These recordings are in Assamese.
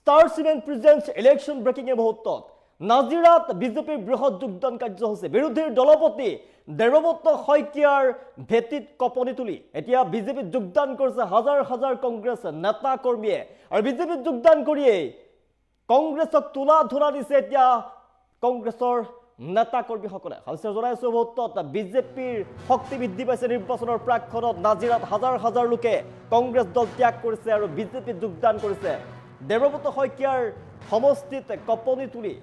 Star Cement presents election breaking মুহূৰ্তত নাজিৰাত বিজেপিৰ বৃহৎ যোগদান কাৰ্যসূচী বিৰোধীৰ দলপতি দেৱব্ৰত শইকীয়াৰ ভেটিত কপনি তুলি এতিয়া বিজেপিত যোগদান কৰিছে হাজাৰ হাজাৰ কংগ্ৰেছ নেতা কৰ্মীয়ে আৰু বিজেপিত যোগদান কৰিয়ে কংগ্ৰেছক তোলা ধৰা দিছে এতিয়া কংগ্ৰেছৰ নেতা কৰ্মীসকলে হাউচৰ জনাইছো মুহূৰ্তত বিজেপিৰ শক্তি বৃদ্ধি পাইছে নিৰ্বাচনৰ প্ৰাক্ষণত নাজিৰাত হাজাৰ হাজাৰ লোকে কংগ্ৰেছ দল ত্যাগ কৰিছে আৰু বিজেপিত যোগদান কৰিছে দেৱব্ৰত শইকীয়াৰ সমষ্টিত কপনি তুলি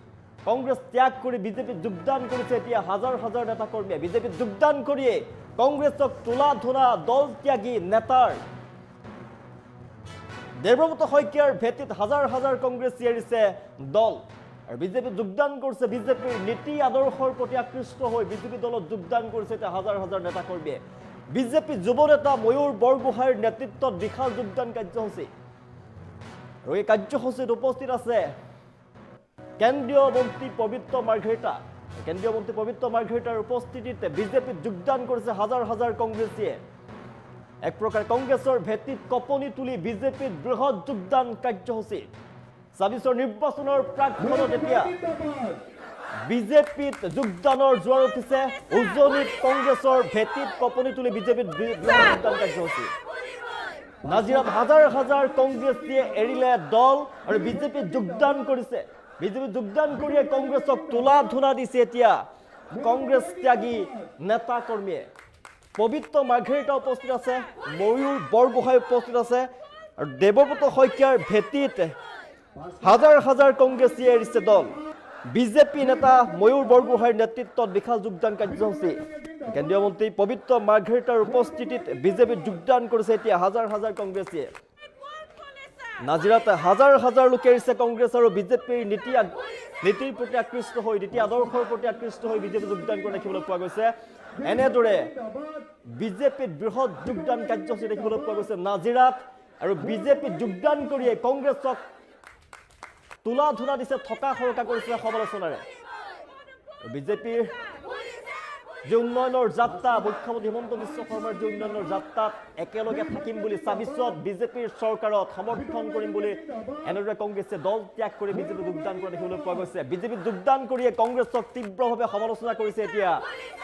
কংগ্ৰেছ ত্যাগ কৰি বিজেপিত যোগদান কৰিছে এতিয়া হাজাৰ হাজাৰ নেতা কৰ্মীয়ে বিজেপিত যোগদান কৰিয়ে কংগ্ৰেছক তোলা ধৰা দল ত্যাগী নেতাৰ দেৱব্ৰত শইকীয়াৰ ভেটিত হাজাৰ হাজাৰ কংগ্ৰেছী এৰিছে দল আৰু বিজেপিত যোগদান কৰিছে বিজেপিৰ নীতি আদৰ্শৰ প্ৰতি আকৃষ্ট হৈ বিজেপি দলত যোগদান কৰিছে এতিয়া হাজাৰ হাজাৰ নেতা কৰ্মীয়ে বিজেপি যুৱ নেতা ময়ূৰ বৰগোহাঁইৰ নেতৃত্বত বিশাল যোগদান কাৰ্যসূচী আৰু এই কাৰ্যসূচীত উপস্থিত আছে কেন্দ্ৰীয় মন্ত্ৰী পবিত্ৰ মাৰ্ঘেৰিটাৰ উপস্থিতিত বিজেপিত যোগদান কৰিছে হাজাৰ হাজাৰ কংগ্ৰেছীয়ে এক প্ৰকাৰ কংগ্ৰেছৰ ভেটিত কপনি তুলি বিজেপিত বৃহৎ যোগদান কাৰ্যসূচী ২৬ নিৰ্বাচনৰ প্ৰাক্ষণত এতিয়া বিজেপিত যোগদানৰ জোৱাৰ উঠিছে উজনিত কংগ্ৰেছৰ ভেটিত কপনি তুলি বিজেপিত বৃহৎ যোগদান কাৰ্যসূচী নাজিৰাত হাজাৰ হাজাৰ কংগ্ৰেছীয়ে এৰিলে দল আৰু বিজেপিত যোগদান কৰিছে বিজেপিত যোগদান কৰিয়ে কংগ্ৰেছক তোলা ধৰা দিছে এতিয়া কংগ্ৰেছ ত্যাগী নেতা কৰ্মীয়ে পবিত্ৰ মাৰ্ঘেৰিটা উপস্থিত আছে ময়ূৰ বৰগোহাঁই উপস্থিত আছে আৰু দেৱব্ৰত শইকীয়াৰ ভেটিত হাজাৰ হাজাৰ কংগ্ৰেছীয়ে এৰিছে দল বিজেপি নেতা ময়ূৰ বৰগোহাঁইৰ নেতৃত্বত বিশাল যোগদান কাৰ্যসূচী কেন্দ্ৰীয় মন্ত্ৰী পবিত্ৰ মাৰ্ঘেৰিটাৰ উপস্থিতিত বিজেপিত যোগদান কৰিছে এতিয়া হাজাৰ হাজাৰ কংগ্ৰেছীয়ে নাজিৰাত হাজাৰ হাজাৰ লোকে এৰিছে কংগ্ৰেছ আৰু বিজেপিৰ নীতিৰ প্ৰতি আকৃষ্ট হৈ নীতি আদৰ্শৰ প্ৰতি আকৃষ্ট হৈ বিজেপি যোগদান কৰা দেখিবলৈ পোৱা গৈছে এনেদৰে বিজেপিত বৃহৎ যোগদান কাৰ্যসূচী দেখিবলৈ পোৱা গৈছে নাজিৰাত আৰু বিজেপিত যোগদান কৰিয়ে কংগ্ৰেছক তোলা ধৰা দিছে থকা সৰকা কৰিছে সমালোচনাৰে বিজেপিৰ যে উন্নয়নৰ যাত্ৰা মুখ্যমন্ত্ৰী হিমন্ত বিশ্ব শৰ্মাৰ যে উন্নয়নৰ যাত্ৰাত একেলগে থাকিম বুলি ২৬ত বিজেপিৰ চৰকাৰত সমৰ্থন কৰিম বুলি এনেদৰে কংগ্ৰেছে দল ত্যাগ কৰি বিজেপিত যোগদান কৰা দেখিবলৈ পোৱা গৈছে বিজেপিত যোগদান কৰিয়ে কংগ্ৰেছক তীব্ৰভাৱে সমালোচনা কৰিছে এতিয়া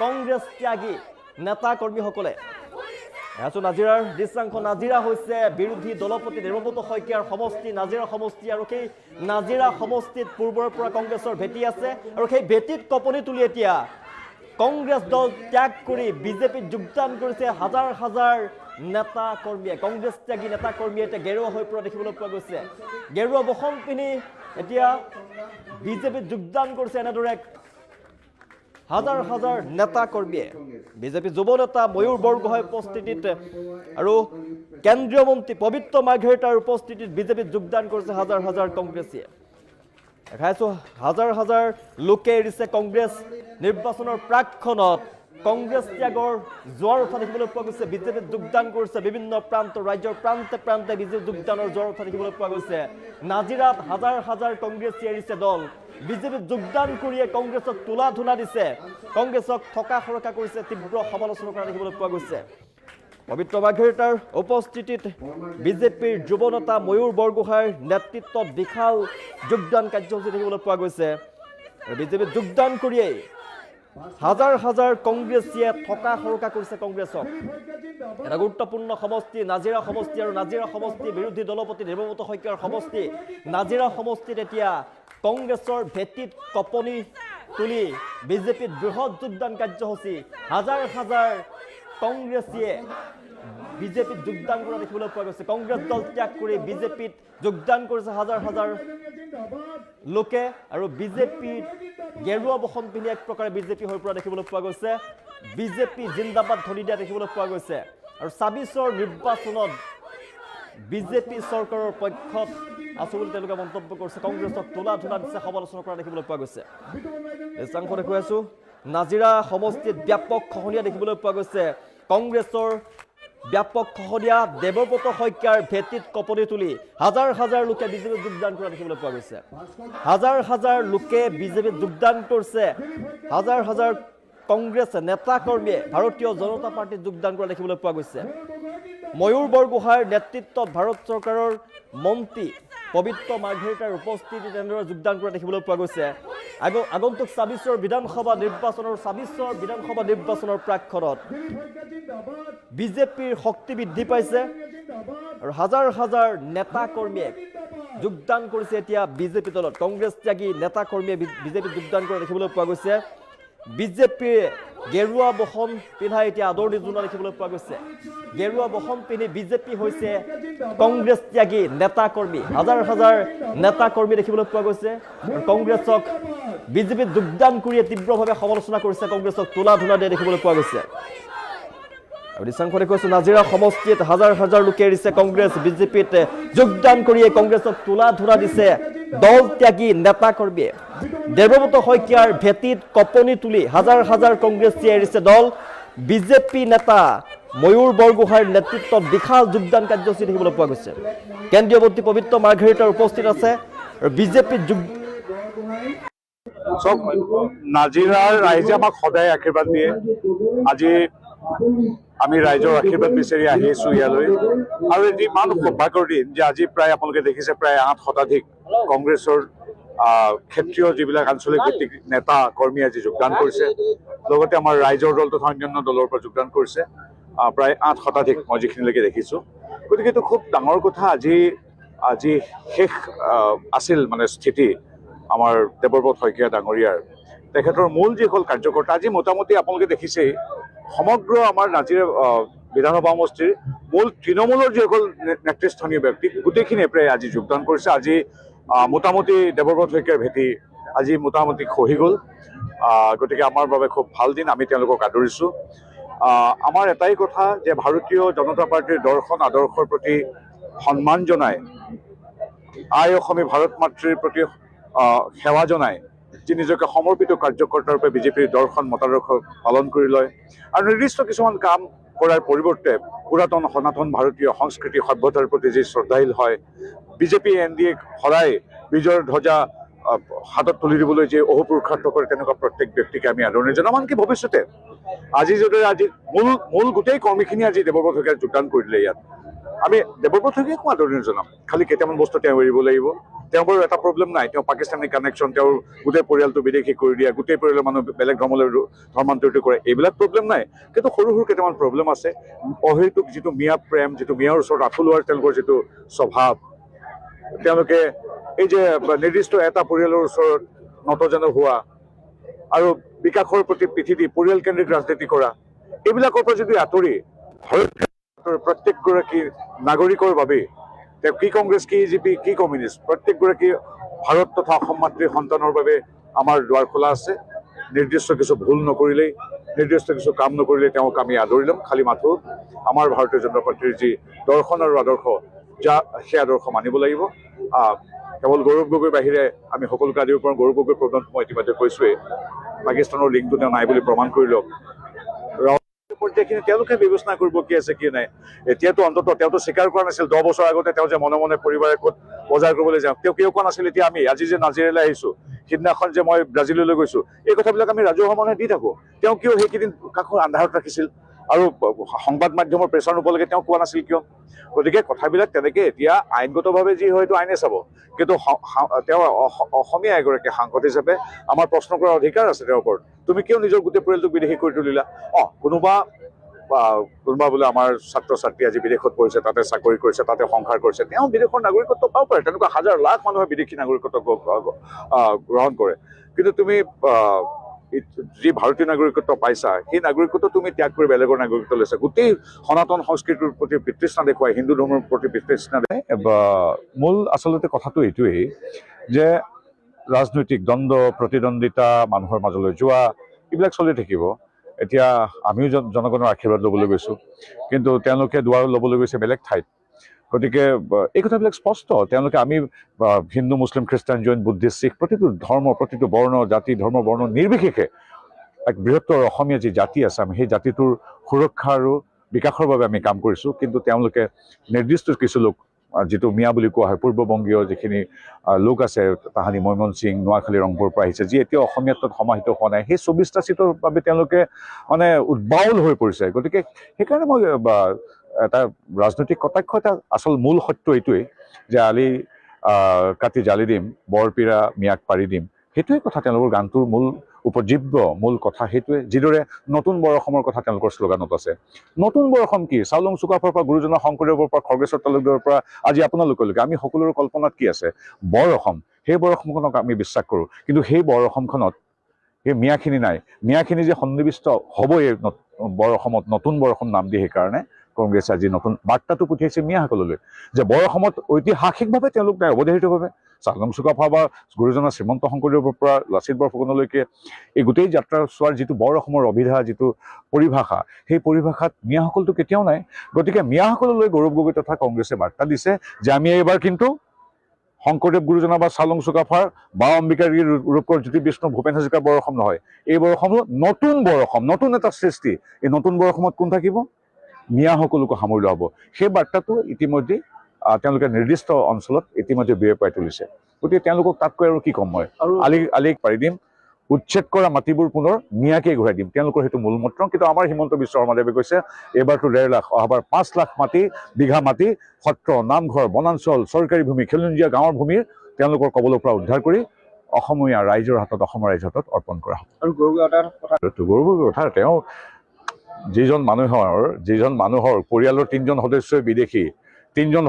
কংগ্ৰেছ ত্যাগী নেতা কৰ্মীসকলে নাজিৰাৰ দৃশ্যাংশ নাজিৰা হৈছে বিৰোধী দলপতি দেৱব্ৰত শইকীয়াৰ সমষ্টি নাজিৰা সমষ্টি আৰু সেই নাজিৰা সমষ্টিত পূৰ্বৰ পৰা কংগ্ৰেছৰ ভেটি আছে আৰু সেই ভেটিত কপনি তুলি এতিয়া কংগ্ৰেছ দল ত্যাগ কৰি বিজেপিত যোগদান কৰিছে হাজাৰ হাজাৰ নেতা কৰ্মীয়ে কংগ্ৰেছ ত্যাগী নেতা কৰ্মীয়ে এতিয়া গেৰুৱা হৈ পৰা দেখিবলৈ পোৱা গৈছে গেৰুৱা বসন পিন্ধি এতিয়া বিজেপিত যোগদান কৰিছে এনেদৰে হাজাৰ হাজাৰ নেতা কৰ্মীয়ে বিজেপি যুৱ নেতা ময়ূৰ বৰগোহাঁইৰ উপস্থিতিত আৰু কেন্দ্ৰীয় মন্ত্ৰী পবিত্ৰ মাৰ্ঘেৰিটাৰ উপস্থিতিত বিজেপিত যোগদান কৰিছে হাজাৰ হাজাৰ কংগ্ৰেছীয়ে দেখাইছো হাজাৰ হাজাৰ লোকে এৰিছে কংগ্ৰেছ নিৰ্বাচনৰ প্ৰাক্ষণত কংগ্ৰেছ ত্যাগৰ জোৱাৰ উঠা দেখিবলৈ পোৱা গৈছে বিজেপিত যোগদান কৰিছে বিভিন্ন প্ৰান্ত ৰাজ্যৰ প্ৰান্তে প্ৰান্তে বিজেপিত যোগদানৰ জোৱাৰ উঠা দেখিবলৈ পোৱা গৈছে নাজিৰাত হাজাৰ হাজাৰ কংগ্ৰেছী এৰিছে দল বিজেপিত যোগদান কৰিয়ে কংগ্ৰেছক তোলা ধৰা দিছে কংগ্ৰেছক থকা সৰকা কৰিছে তীব্ৰ সমালোচনা কৰা দেখিবলৈ পোৱা গৈছে পবিত্ৰ মাৰ্ঘেৰিটাৰ উপস্থিতিত বিজেপিৰ যুৱ নেতা ময়ূৰ বৰগোহাঁইৰ নেতৃত্বত বিশাল যোগদান কাৰ্যসূচী দেখিবলৈ পোৱা গৈছে বিজেপিত যোগদান কৰিয়ে হাজাৰ হাজাৰ কংগ্ৰেছীয়ে থকা সৰকা কৰিছে কংগ্ৰেছক এটা গুৰুত্বপূৰ্ণ সমষ্টি নাজিৰা সমষ্টি আৰু নাজিৰা সমষ্টি বিৰোধী দলপতি দেৱব্ৰত শইকীয়াৰ সমষ্টি নাজিৰা সমষ্টিত এতিয়া কংগ্ৰেছৰ ভেটিত কপনি তুলি বিজেপিত বৃহৎ যোগদান কাৰ্যসূচী হাজাৰ হাজাৰ কংগ্ৰেছীয়ে বিজেপিত যোগদান কৰা দেখিবলৈ পোৱা গৈছে কংগ্ৰেছ দল ত্যাগ কৰি বিজেপিত যোগদান কৰিছে হাজাৰ হাজাৰ লোকে আৰু বিজেপিত গেৰুৱা বসন পিন্ধি এক প্ৰকাৰে বিজেপি হৈ পৰা দেখিবলৈ পোৱা গৈছে বিজেপি জিন্দাবাদ ধ্বনি দিয়া দেখিবলৈ পোৱা গৈছে আৰু ২৬ৰ নিৰ্বাচনত বিজেপি চৰকাৰৰ পক্ষত আছো বুলি তেওঁলোকে মন্তব্য কৰিছে কংগ্ৰেছক তোলা ধৰা দিছে সমালোচনা কৰা দেখিবলৈ পোৱা গৈছে দৃশ্যাংশ দেখুৱাইছো নাজিৰা সমষ্টিত ব্যাপক খহনীয়া দেখিবলৈ পোৱা গৈছে কংগ্ৰেছৰ ব্যাপক খহনীয়া দেৱব্ৰত শইকীয়াৰ ভেটিত কপনি তুলি হাজাৰ হাজাৰ লোকে বিজেপিত যোগদান কৰা দেখিবলৈ পোৱা গৈছে হাজাৰ হাজাৰ লোকে বিজেপিত যোগদান কৰিছে হাজাৰ হাজাৰ কংগ্ৰেছ নেতা কৰ্মীয়ে ভাৰতীয় জনতা পাৰ্টিত যোগদান কৰা দেখিবলৈ পোৱা গৈছে ময়ূৰ বৰগোহাঁইৰ নেতৃত্বত ভাৰত চৰকাৰৰ মন্ত্ৰী পবিত্ৰ মাৰ্ঘেৰিটাৰ উপস্থিতি তেনেদৰে যোগদান কৰা দেখিবলৈ পোৱা গৈছে আগন্তুক ২৬ৰ বিধানসভা নিৰ্বাচনৰ প্ৰাক্ষণত বিজেপিৰ শক্তি বৃদ্ধি পাইছে আৰু হাজাৰ হাজাৰ নেতা কৰ্মীয়ে যোগদান কৰিছে এতিয়া বিজেপি দলত কংগ্ৰেছ ত্যাগী নেতা কৰ্মীয়ে বিজেপিত যোগদান কৰা দেখিবলৈ পোৱা গৈছে বিজেপিয়ে গেৰুৱা বসন পিন্ধাই এতিয়া আদৰণি জনোৱা দেখিবলৈ পোৱা গৈছে গেৰুৱা বসন পিন্ধি বিজেপি হৈছে কংগ্ৰেছ ত্যাগী নেতা কৰ্মী হাজাৰ হাজাৰ নেতা কৰ্মী দেখিবলৈ পোৱা গৈছে আৰু কংগ্ৰেছক বিজেপিত যোগদান কৰিয়ে তীব্ৰভাৱে সমালোচনা কৰিছে কংগ্ৰেছক তোলা ধুলা দিয়া দেখিবলৈ পোৱা গৈছে আৰু দিশাংখনে কৈছে নাজিৰা সমষ্টিত হাজাৰ হাজাৰ লোকে এৰিছে কংগ্ৰেছ বিজেপিত যোগদান কৰিয়ে কংগ্ৰেছক তোলা ধুলা দিছে দল ত্যাগী নেতা কৰ্মীয়ে দেৱব্ৰত শইকীয়াৰ ভেটিত কপনি তুলি হাজাৰ হাজাৰ কংগ্ৰেছীয়ে এৰিছে দল বিজেপি নেতা ময়ূৰ বৰগোহাঁইৰ নেতৃত্বত বিশাল যোগদান কাৰ্যসূচী দেখিবলৈ পোৱা গৈছে কেন্দ্ৰীয় মন্ত্ৰী পবিত্ৰ মাৰ্ঘেৰিটাৰ উপস্থিত আছে আৰু বিজেপিত নাজিৰাৰ ৰাইজে আমাক সদায় আশীৰ্বাদ দিয়ে আজি আমি ৰাইজৰ আশীৰ্বাদ বিচাৰি আহি আছো ইয়ালৈ আৰু এটি ইমান সৌভাগ্যৰ দিন যে আজি প্ৰায় আপোনালোকে দেখিছে প্ৰায় ৮ শতাধিক কংগ্ৰেছৰ ক্ষেত্ৰীয় যিবিলাক আঞ্চলিক ভিত্তিক নেতা কৰ্মী আজি যোগদান কৰিছে লগতে আমাৰ ৰাইজৰ দল তথা অন্যান্য দলৰ পৰা যোগদান কৰিছে প্ৰায় ৮ শতাধিক মই যিখিনিলৈকে দেখিছোঁ গতিকে এইটো খুব ডাঙৰ কথা আজি শেষ আছিল মানে স্থিতি আমাৰ দেৱব্ৰত শইকীয়া ডাঙৰীয়াৰ তেখেতৰ মূল যিসকল কাৰ্যকৰ্তা আজি মোটামুটি আপোনালোকে দেখিছেই সমগ্ৰ আমাৰ নাজিৰা বিধানসভা সমষ্টিৰ মূল তৃণমূলৰ যিসকল নেতৃস্থানীয় ব্যক্তি গোটেইখিনিয়ে প্ৰায় আজি যোগদান কৰিছে আজি মোটামুটি দেৱব্ৰত শইকীয়াৰ ভেটি আজি মোটামুটি খহি গ'ল গতিকে আমাৰ বাবে খুব ভাল দিন আমি তেওঁলোকক আদৰিছোঁ আমাৰ এটাই কথা যে ভাৰতীয় জনতা পাৰ্টীৰ দৰ্শন আদৰ্শৰ প্ৰতি সন্মান জনাই আই অসমী ভাৰত মাতৃৰ প্ৰতি সেৱা জনাই যি নিজকে সমৰ্পিত কাৰ্যকৰ্তাৰ ৰূপে বিজেপিৰ দৰ্শন মতাদৰ্শ পালন কৰি লয় আৰু নিৰ্দিষ্ট কিছুমান কাম কৰাৰ পৰিৱৰ্তে পুৰাতন সনাতন ভাৰতীয় সংস্কৃতি সভ্যতাৰ প্ৰতি যি শ্ৰদ্ধাশীল হয় বিজেপি এনডিএক সদায় বিজয়ৰ ধ্বজা হাতত তুলি দিবলৈ যে অহোপুৰুষাৰ্থ কৰে তেনেকুৱা প্ৰত্যেক ব্যক্তিকে আমি আদৰণি জনাম আনকি ভৱিষ্যতে আজি যদি আজি মূল গোটেই কৰ্মীখিনি আজি দেৱব্ৰত শইকীয়াই যোগদান কৰি দিলে ইয়াত আমি দেৱব্ৰত শইকীয়াকো আদৰণি জনাম খালি কেইটামান বস্তু তেওঁ এৰিব লাগিব তেওঁ বাৰু এটা প্ৰব্লেম নাই তেওঁ পাকিস্তানী কানেকশ্যন তেওঁৰ গোটেই পৰিয়ালটো বিদেশী কৰি দিয়া গোটেই পৰিয়ালৰ মানুহ বেলেগ ধৰ্মান্তৰিত কৰে এইবিলাক প্ৰব্লেম নাই কিন্তু সৰু সৰু কেইটামান প্ৰব্লেম আছে অহেতুক যিটো মিয়া প্ৰেম যিটো মিয়াৰ ওচৰত আঁঠু লোৱাৰ তেওঁলোকৰ যিটো স্বভাৱ তেওঁলোকে এই যে নিৰ্দিষ্ট এটা পৰিয়ালৰ ওচৰত নতজানু হোৱা আৰু বিকাশৰ প্ৰতি পিঠি দি পৰিয়ালকেন্দ্ৰিক ৰাজনীতি কৰা এইবিলাকৰ পৰা যদি আঁতৰি ভাৰতৰ প্ৰত্যেকগৰাকী নাগৰিকৰ বাবে তেওঁ কি কংগ্ৰেছ কি বিজেপি কি কমিউনিষ্ট প্ৰত্যেকগৰাকী ভাৰত তথা অসম মাতৃৰ সন্তানৰ বাবে আমাৰ দুৱাৰ খোলা আছে নিৰ্দিষ্ট কিছু ভুল নকৰিলেই নিৰ্দিষ্ট কিছু কাম নকৰিলেই তেওঁক আমি আদৰি ল'ম খালি মাথো আমাৰ ভাৰতীয় জনতা পাৰ্টীৰ যি দৰ্শন আৰু আদৰ্শ সেই আদৰ্শ মানিব লাগিব কেৱল গৌৰৱ গগৈৰ বাহিৰে আমি সকলোকে আদিৰ পৰা গৌৰৱ গগৈৰ প্ৰদান মই ইতিমধ্যে কৈছোৱেই পাকিস্তানৰ লিংকটো তেওঁ নাই বুলি প্ৰমাণ কৰি লওক পৰ্যায়খিনি তেওঁলোকে বিবেচনা কৰিব কি আছে কি নাই এতিয়াতো অন্ততঃ তেওঁতো স্বীকাৰ কৰা নাছিল 10 বছৰ আগতে তেওঁ যে মনে মনে পৰিবাৰে ক'ত বজাৰ কৰিবলৈ যাওঁ তেওঁ কিয় কোৱা নাছিল এতিয়া আমি আজি যে নাজিৰালৈ আহিছোঁ সিদিনাখন যে মই ব্ৰাজিললৈ গৈছোঁ এই কথাবিলাক আমি ৰাজহুৱা মনে দি থাকোঁ তেওঁ কিয় সেইকেইদিন কাকো আন্ধাৰত ৰাখিছিল আৰু সংবাদ মাধ্যমৰ প্ৰেছাৰ নোপোৱালৈকে তেওঁ কোৱা নাছিল কিয় গতিকে কথাবিলাক তেনেকৈ এতিয়া আইনগতভাৱে যি হয়তো আইনে চাব কিন্তু তেওঁ অসমীয়া এগৰাকী সাংসদ হিচাপে আমাৰ প্ৰশ্ন কৰাৰ অধিকাৰ আছে তেওঁৰ ওপৰত তুমি কিয় নিজৰ গোটেই পৰিয়ালটোক বিদেশী কৰি তুলিলা কোনোবা বোলে আমাৰ ছাত্ৰ ছাত্ৰী আজি বিদেশত পঢ়িছে তাতে চাকৰি কৰিছে তাতে সংসাৰ কৰিছে তেওঁ বিদেশৰ নাগৰিকত্ব পাব পাৰে তেনেকুৱা হাজাৰ লাখ মানুহে বিদেশী নাগৰিকত্ব গ্ৰহণ কৰে কিন্তু তুমি যি ভাৰতীয় নাগৰিকত্ব পাইছা সেই নাগৰিকত্ব তুমি ত্যাগ কৰি বেলেগৰ নাগৰিকত্ব লৈছা গোটেই সনাতন সংস্কৃতিৰ প্ৰতি বিতৃষ্ণা দেখুৱাই হিন্দু ধৰ্মৰ প্ৰতি বিতৃষ্ণা মূল আচলতে কথাটো এইটোৱেই যে ৰাজনৈতিক দ্বন্দ্ব প্ৰতিদ্বন্দ্বিতা মানুহৰ মাজলৈ যোৱা এইবিলাক চলি থাকিব এতিয়া আমিও জনগণৰ আশীৰ্বাদ ল'বলৈ গৈছোঁ কিন্তু তেওঁলোকে দুৱাৰ ল'বলৈ গৈছে বেলেগ ঠাইত গতিকে এই কথাবিলাক স্পষ্ট তেওঁলোকে আমি হিন্দু মুছলিম খ্ৰীষ্টান জৈন বুদ্ধিষ্ট শিখ প্ৰতিটো ধৰ্ম প্ৰতিটো বৰ্ণ জাতি ধৰ্ম বৰ্ণ নিৰ্বিশেষে এক বৃহত্তৰ অসমীয়া যি জাতি আছে আমি সেই জাতিটোৰ সুৰক্ষা আৰু বিকাশৰ বাবে আমি কাম কৰিছোঁ কিন্তু তেওঁলোকে নিৰ্দিষ্ট কিছু লোক যিটো মিয়া বুলি কোৱা হয় পূৰ্ববংগীয় যিখিনি লোক আছে তাহানি ময়মনসিং নোয়াখালী ৰংপুৰৰ পৰা আহিছে যি এতিয়া অসমীয়াত সমাহিত হোৱা নাই সেই 24টা চিটৰ বাবে তেওঁলোকে মানে উদ্বাউল হৈ পৰিছে গতিকে সেইকাৰণে মই এটা ৰাজনৈতিক কটাক্ষ, এটা আচল মূল সত্য এইটোৱেই যে আলি কাটি জালি দিম, বৰপীৰা মিয়াক পাৰি দিম। সেইটোৱে কথা তেওঁলোকৰ গানটোৰ মূল উপজীব্য মূল কথা সেইটোৱে। যিদৰে নতুন বৰ অসমৰ কথা তেওঁলোকৰ শ্লোগানত আছে। নতুন বৰ অসম কি? চাউলুং চুকাফাৰ পৰা গুৰুজনা শংকৰদেৱৰ পৰা খগেশ্বৰ তালুকদাৰৰ পৰা আজি আপোনালোকলৈকে আমি সকলোৰে কল্পনাত কি আছে? বৰ অসম। সেই বৰ অসমখনক আমি বিশ্বাস কৰোঁ, কিন্তু সেই বৰ অসমখনত সেই মিয়াখিনি নাই। মিয়াখিনি যে সন্নিৱিষ্ট হ'ব এই বৰ অসমত, নতুন বৰ অসম নাম দিয়ে, সেইকাৰণে কংগ্ৰেছে আজি নতুন বাৰ্তাটো পঠিয়াইছে মিয়াসকললৈ যে বৰ অসমত ঐতিহাসিকভাৱে তেওঁলোক নাই, অৱধাৰিতভাৱে চাউলুং চুকাফা বা গুৰুজনা শ্ৰীমন্ত শংকৰদেৱৰ পৰা লাচিত বৰফুকনলৈকে এই গোটেই যাত্ৰা চোৱাৰ যিটো বৰ অসমৰ অভিধা, যিটো পৰিভাষা, সেই পৰিভাষাত মিয়াসকলটো কেতিয়াও নাই। গতিকে মিয়াসকললৈ গৌৰৱ গগৈ তথা কংগ্ৰেছে বাৰ্তা দিছে যে আমি এইবাৰ কিন্তু শংকৰদেৱ গুৰুজনা বা চাউলুং চুকাফাৰ বা অম্বিকাগিৰি ৰূপকৰ জ্যোতি বিষ্ণু ভূপেন হাজৰিকাৰ বৰ অসম নহয়, এই বৰ অসম নতুন বৰ অসম, নতুন এটা সৃষ্টি। এই নতুন বৰ অসমত কোন থাকিব? মিয়াসকলকো সামৰি লোৱা হ'ব। সেই বাৰ্তাটো ইতিমধ্যে তেওঁলোকে নিৰ্দিষ্ট অঞ্চলত ইতিমধ্যে বিয়পাই তুলিছে। গতিকে তেওঁলোকক তাতকৈ আৰু কি ক'ম মই? আলিক পাৰি দিম, উচ্ছেদ কৰা মাটিবোৰ পুনৰ মিয়াকে ঘূৰাই দিম, তেওঁলোকৰ সেইটো মূল মন্ত্ৰ। কিন্তু আমাৰ হিমন্ত বিশ্ব শৰ্মাদেৱে কৈছে এইবাৰতো 1.5 লাখ, অহাবাৰ 5 লাখ বিঘা মাটি সত্ৰ, নামঘৰ, বনাঞ্চল, চৰকাৰী ভূমি, খিলঞ্জীয়া গাঁৱৰ ভূমিৰ তেওঁলোকৰ কবলৰ পৰা উদ্ধাৰ কৰি অসমীয়া ৰাইজৰ হাতত, অসমৰ ৰাইজৰ হাতত অৰ্পণ কৰা হ'ব। আৰু গৌৰৱৰ কথা তেওঁ যিজন মানুহৰ পৰিয়ালৰ 3জন সদস্যই বিদেশী, 3জন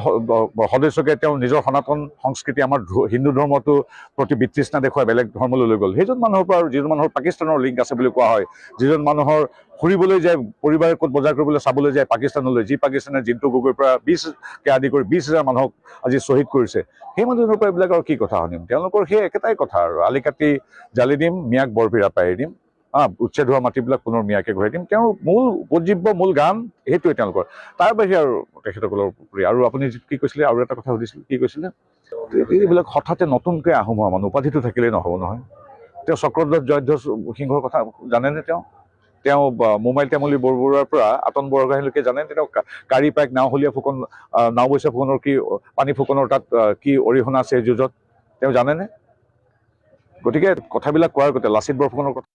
সদস্যকে তেওঁ নিজৰ সনাতন সংস্কৃতি, আমাৰ হিন্দু ধৰ্মটো প্ৰতি বিতৃষ্ণা দেখুৱাই বেলেগ ধৰ্মলৈ লৈ গ'ল। সেইজন মানুহৰ পৰা, আৰু যিজন মানুহৰ পাকিস্তানৰ লিংক আছে বুলি কোৱা হয়, যিজন মানুহৰ ফুৰিবলৈ যায়, পৰিবাৰে ক'ত বজাৰ কৰিবলৈ চাবলৈ যায় পাকিস্তানলৈ, যি পাকিস্তানে জিন্তু গগৈৰ পৰা 20কে আদি কৰি 20,000 মানুহক আজি শ্বহীদ কৰিছে, সেই মানুহজনৰ পৰা এইবিলাক আৰু কি কথা শুনিম? তেওঁলোকৰ সেই একেটাই কথা আৰু আলি কাটি জালি দিম, মিয়াক বৰপীৰা পাৰি দিম, উচ্ছেদ হোৱা মাটিবিলাক পুনৰ মিয়াকে ঘূৰাই দিম। তেওঁৰ মূল উপজীব্য মূল গান সেইটোৱে তেওঁলোকৰ। তাৰ বাহিৰে আৰু তেখেতসকলৰ উপৰি আৰু আপুনি কি কৈছিলে? আৰু এটা কথা সুধিছিল, কি কৈছিলে? এইবিলাক হঠাতে নতুনকৈ আহোম হোৱা মানুহ, উপাধিটো থাকিলেই নহ'ব নহয়। তেওঁ চক্ৰধ্বজ জয়ধ্বজ সিংহৰ কথা জানেনে? তেওঁ মোমাইল তেমলী বৰবৰুৱাৰ পৰা আতন বৰগোহাঁইলৈকে জানে? তেওঁ কাৰী পাইক নাওহলীয়া ফুকন, নাওবৈচা ফুকনৰ কি, পানী ফুকনৰ তাত কি অৰিহণা আছে এই যুঁজত, তেওঁ জানেনে? গতিকে কথাবিলাক কোৱাৰ আগতে লাচিত বৰফুকনৰ কথা